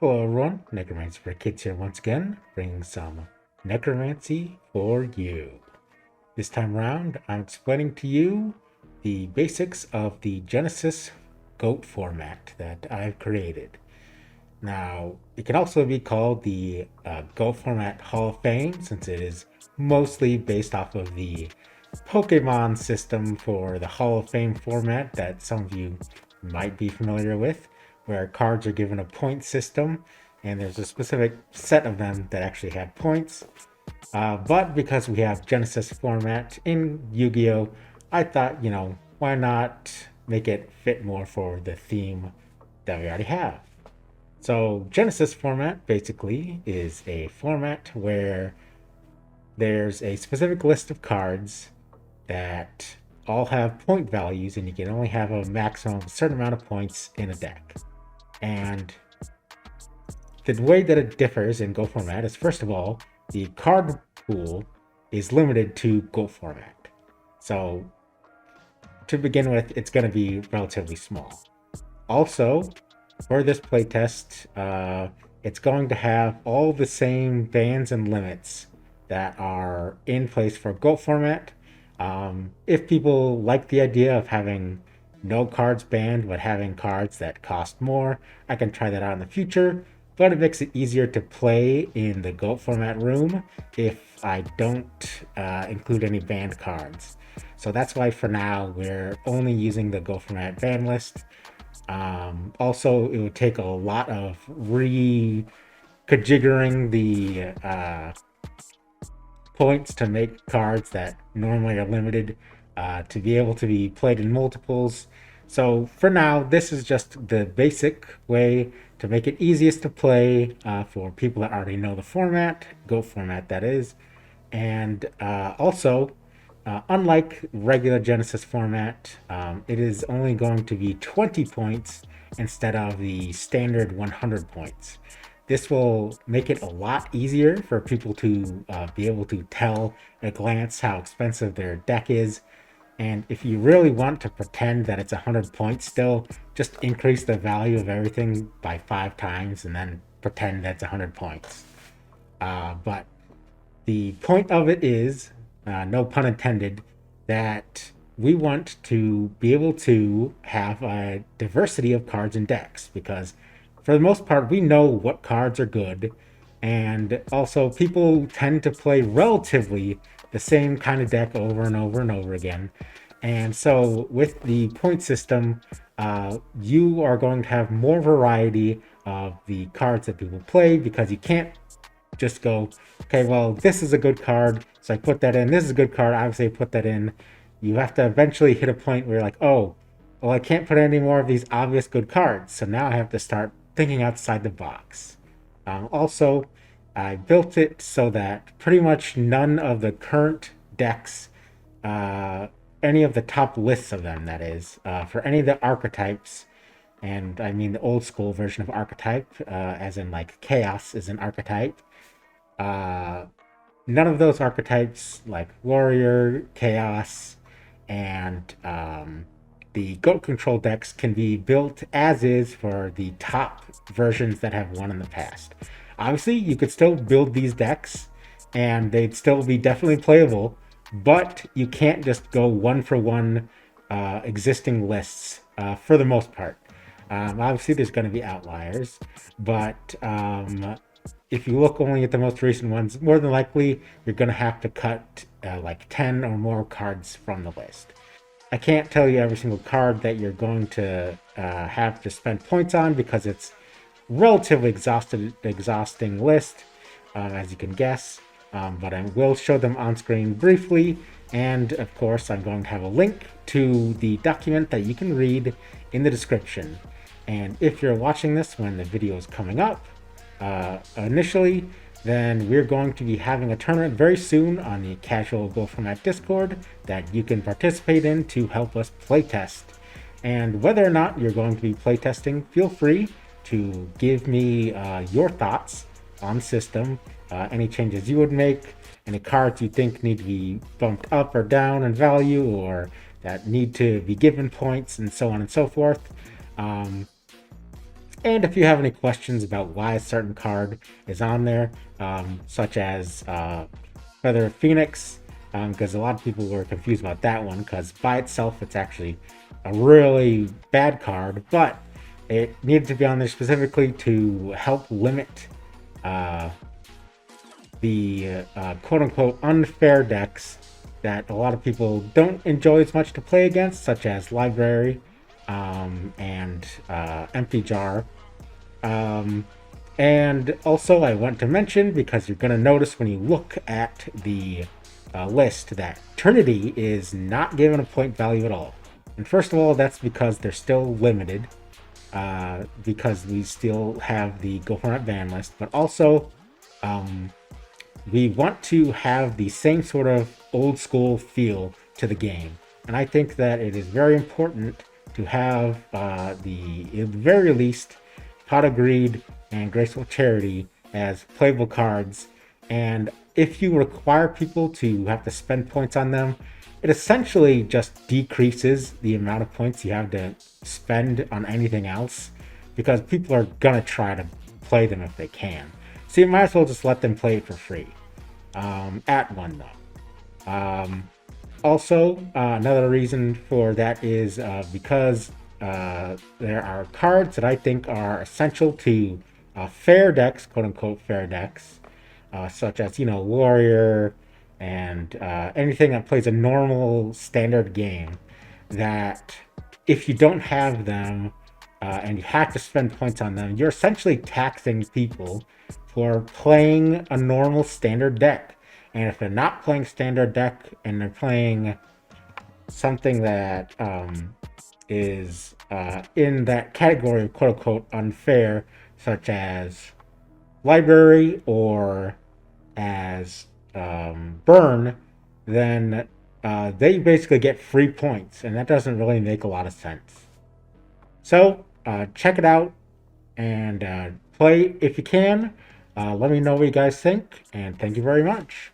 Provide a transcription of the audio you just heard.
Hello everyone, Necromancy for Kids here once again, bringing some necromancy for you. This time around, I'm explaining to you the basics of the Genesys GOAT format that I've created. Now, it can also be called the GOAT format Hall of Fame, since it is mostly based off of the Pokemon system for the Hall of Fame format that some of you might be familiar with, where cards are given a point system and there's a specific set of them that actually have points. But because we have Genesys format in Yu-Gi-Oh, I thought, why not make it fit more for the theme that we already have? So Genesys format basically is a format where there's a specific list of cards that all have point values, and you can only have a maximum of a certain amount of points in a deck. And the way that it differs in Go format is, first of all, the card pool is limited to Go format. So to begin with, it's going to be relatively small. Also, for this playtest, it's going to have all the same bans and limits that are in place for Go format. If people like the idea of having no cards banned, but having cards that cost more, I can try that out in the future. But it makes it easier to play in the GOAT format room if I don't include any banned cards. So that's why for now we're only using the GOAT format ban list. Also, it would take a lot of reconfiguring the points to make cards that normally are limited to be able to be played in multiples. So for now, this is just the basic way to make it easiest to play for people that already know the format, Go format that is. And also, unlike regular Genesys format, it is only going to be 20 points instead of the standard 100 points. This will make it a lot easier for people to be able to tell at a glance how expensive their deck is. And if you really want to pretend that it's 100 points still, just increase the value of everything by 5 times and then pretend that's 100 points. But the point of it is, no pun intended, that we want to be able to have a diversity of cards and decks, because for the most part, we know what cards are good, and also people tend to play relatively the same kind of deck over and over and over again. And so with the point system, you are going to have more variety of the cards that people play, because you can't just go, okay, well, this is a good card, so I put that in. This is a good card, obviously I put that in. You have to eventually hit a point where you're like, oh, well, I can't put any more of these obvious good cards, so now I have to start thinking outside the box. Also, I built it so that pretty much none of the current decks, any of the top lists of them, that is, for any of the archetypes, and I mean the old school version of archetype, as in like chaos is an archetype. None of those archetypes, like warrior, chaos, and the GOAT control decks, can be built as is for the top versions that have won in the past. Obviously, you could still build these decks and they'd still be definitely playable, but you can't just go one for one existing lists for the most part. Obviously, there's going to be outliers, but if you look only at the most recent ones, more than likely you're going to have to cut like 10 or more cards from the list. I can't tell you every single card that you're going to have to spend points on, because it's relatively exhausting list, as you can guess. But I will show them on screen briefly, and of course I'm going to have a link to the document that you can read in the description. And if you're watching this when the video is coming up, initially, then we're going to be having a tournament very soon on the Casual Go Format Discord that you can participate in to help us playtest. And whether or not you're going to be playtesting, feel free to give me your thoughts on the system, any changes you would make, any cards you think need to be bumped up or down in value, or that need to be given points, and so on and so forth. And if you have any questions about why a certain card is on there, such as Feather Phoenix, because a lot of people were confused about that one, because by itself it's actually a really bad card, but it needed to be on there specifically to help limit the quote-unquote unfair decks that a lot of people don't enjoy as much to play against, such as Library and Empty Jar. And also I want to mention, because you're going to notice when you look at the list, that Trinity is not given a point value at all. And first of all, that's because they're still limited, because we still have the Go For It ban list, but also we want to have the same sort of old school feel to the game. And I think that it is very important to have at the very least Pot of Greed and Graceful Charity as playable cards. And if you require people to have to spend points on them, it essentially just decreases the amount of points you have to spend on anything else, because people are gonna try to play them if they can. So you might as well just let them play it for free. At one though. Also, another reason for that is because there are cards that I think are essential to fair decks, quote unquote fair decks, such as, Warrior and anything that plays a normal standard game, that if you don't have them and you have to spend points on them, you're essentially taxing people for playing a normal standard deck. And if they're not playing standard deck and they're playing something that is in that category of quote unquote unfair, such as Library or as Burn, then they basically get free points, and that doesn't really make a lot of sense. So check it out and play if you can. Let me know what you guys think, and thank you very much.